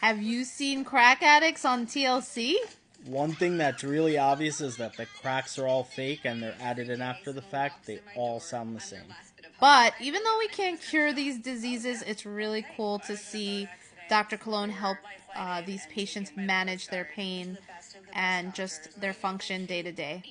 Have you seen crack addicts on TLC? One thing that's really obvious is that the cracks are all fake and they're added in after the fact. They all sound the same. But even though we can't cure these diseases, it's really cool to see Dr. Cologne help these patients manage their pain and just their function day to day.